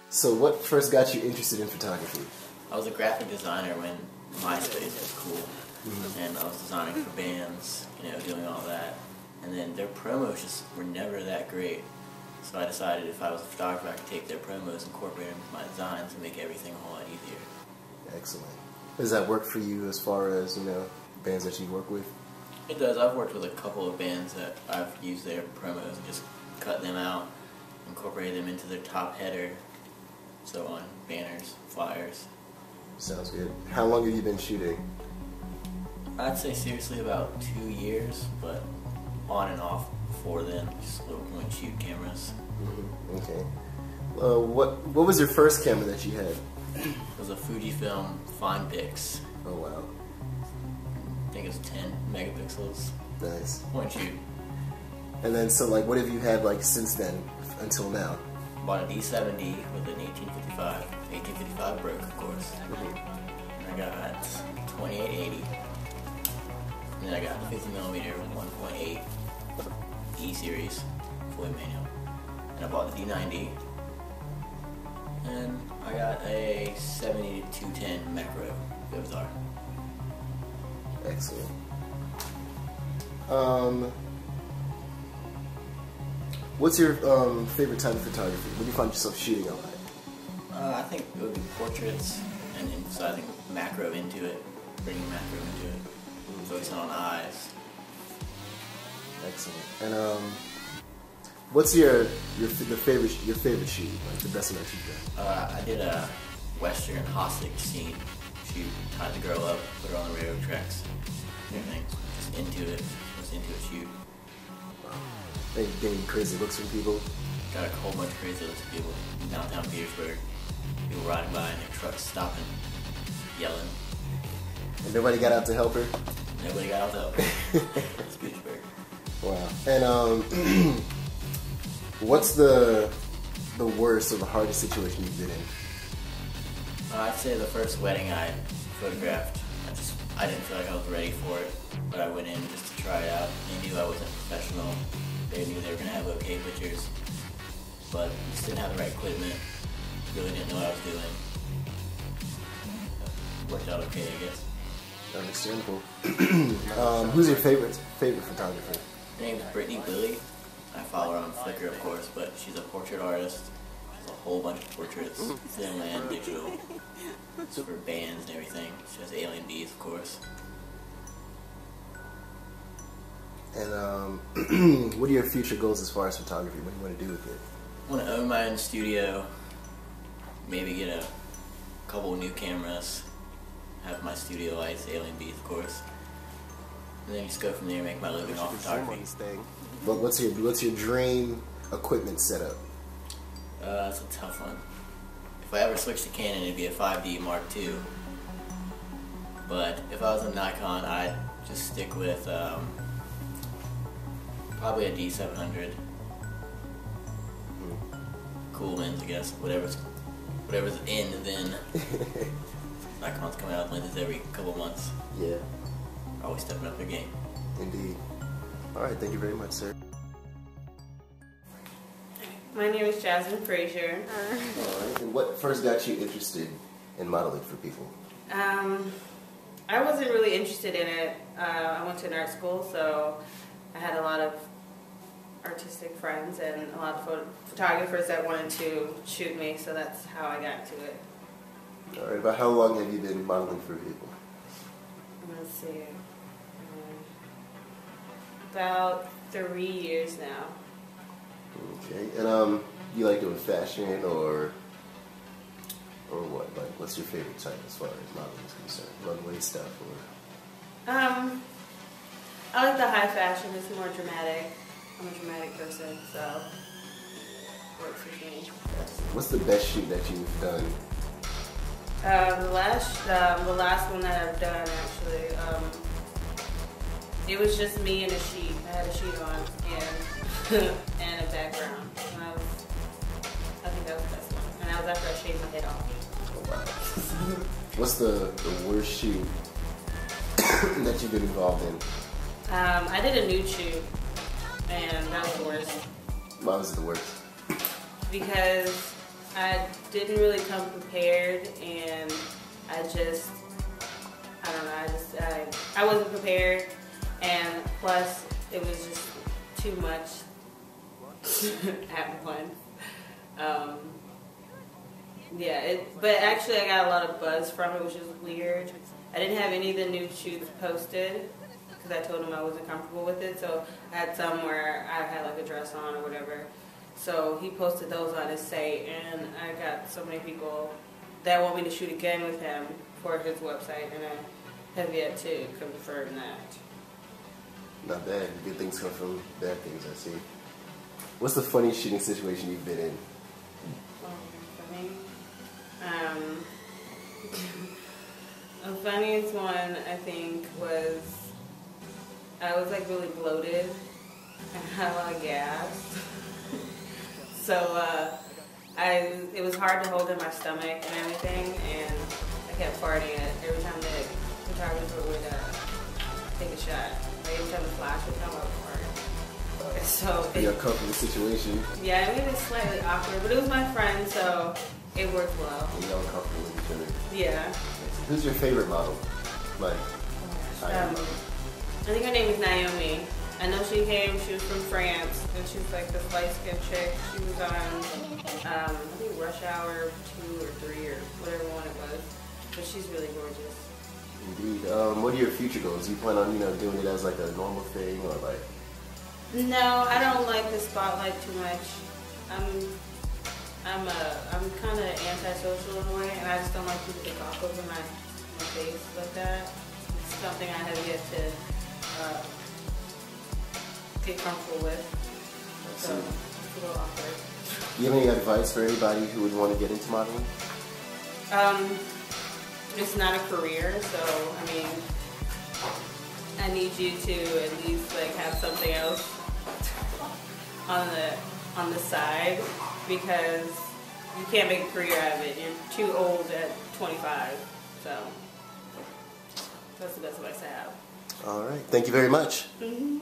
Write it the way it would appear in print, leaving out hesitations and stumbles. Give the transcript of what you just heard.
So what first got you interested in photography? I was a graphic designer when MySpace was cool, and I was designing for bands, you know, doing all that. And then their promos just were never that great. So I decided if I was a photographer, I could take their promos, incorporate them into my designs, and make everything a whole lot easier. Excellent. Does that work for you as far as, you know, bands that you work with? It does. I've worked with a couple of bands that I've used their promos and just cut them out, incorporated them into their top header, so on banners, flyers. Sounds good. How long have you been shooting? I'd say seriously about 2 years, but on and off before then, just little point shoot cameras. Okay. What was your first camera that you had? It was a Fujifilm Fine Pix. Oh wow. I think it was 10 megapixels. Nice. Point shoot. And then, so like, what have you had like since then until now? Bought a D70 with an 1855. 1855 broke, of course. And I got 2880. And then I got 50mm 1.8 E series, fully manual. And I bought the D90. And I got a 70-210 macro. Those are. Excellent. What's your favorite type of photography? When do you find yourself shooting a lot? I think it would be portraits and emphasizing macro into it, bringing macro into it, focusing on eyes. Excellent. And what's your favorite shoot? Like the best one that you've done? I did a Western hostage scene shoot. Tied the girl up, put her on the railroad tracks, and everything. Just into it. Just into a shoot. They getting crazy looks from people. Got a whole bunch of crazy looks of people in downtown Petersburg. People riding by in their trucks, stopping, yelling. And nobody got out to help her? Nobody got out to help her. It's Petersburg. Wow. And what's the worst or the hardest situation you've been in? I'd say the first wedding I photographed. I didn't feel like I was ready for it, but I went in just to try it out. They knew I wasn't professional. They knew they were going to have okay pictures, but just didn't have the right equipment. Really didn't know what I was doing. Worked out okay, I guess. Understandable. Who's your favorite photographer? Her name's Brittany Billy. I follow her on Flickr, of course, but she's a portrait artist. She has a whole bunch of portraits, film and digital. It's for bands and everything. She has alien bees, of course. And what are your future goals as far as photography? What do you want to do with it? I want to own my own studio. Maybe get a couple new cameras. Have my studio lights, alien bees, of course. And then just go from there and make my living off photography. But what's your dream equipment setup? That's a tough one. If I ever switched to Canon, it'd be a 5D Mark II. But if I was a Nikon, I'd just stick with probably a D700. Cool lens, I guess. Whatever's in then. Nikon's coming out with lenses every couple months. Yeah. Always stepping up their game. Indeed. All right. Thank you very much, sir. My name is Jasmine Frazier. All right. And what first got you interested in modeling for people? I wasn't really interested in it. I went to an art school, so I had a lot of artistic friends and a lot of photographers that wanted to shoot me, so that's how I got to it. All right. About how long have you been modeling for people? Let's see. About 3 years now. Okay. And you like doing fashion or what? Like, what's your favorite type as far as modeling is concerned? Runway stuff or? I like the high fashion. It's more dramatic. I'm a dramatic person, so it works with me. What's the best shoot that you've done? The last one that I've done, actually, it was just me and a sheet. I had a sheet on and a background. And I think that was the best one. And that was after I shaved my head off. Oh, wow. What's the worst shoot that you've been involved in? I did a nude shoot, and that was the worst. Why was it the worst? Because I didn't really come prepared, and I don't know, I wasn't prepared, and plus it was just too much at once. But actually I got a lot of buzz from it, which is weird. I didn't have any of the new shoots posted because I told him I wasn't comfortable with it, so I had some where I had like a dress on or whatever. So he posted those on his site, and I got so many people that want me to shoot again with him for his website, and I have yet to confirm that. Not bad. Good things come from bad things, I see. What's the funniest shooting situation you've been in? Funny? The funniest one, I think, was I was like really bloated and had a lot of gas. So it was hard to hold in my stomach and everything, and I kept farting it every time the photographer would take a shot. Like every time the flash would come, I would fart. So Pretty uncomfortable situation. Yeah, it made it slightly awkward, but it was my friend, so it worked well. And you're uncomfortable with each other. Yeah. Who's your favorite model? Like, I think her name is Naomi. I know she was from France, and she was like this light-skinned chick. She was on, I think Rush Hour 2 or 3 or whatever one it was. But she's really gorgeous. Indeed. What are your future goals? Do you plan on, doing it as like a normal thing, or like? No, I don't like the spotlight too much. I'm kind of antisocial in a way, and I just don't like people to talk over my face like that. It's something I have yet to get comfortable with. So it's a little awkward. Do you have any advice for anybody who would want to get into modeling? It's not a career, so I mean, I need you to at least like have something else on the side, because you can't make a career out of it. You're too old at 25, so that's the best advice I have. All right. Thank you very much. Mm-hmm.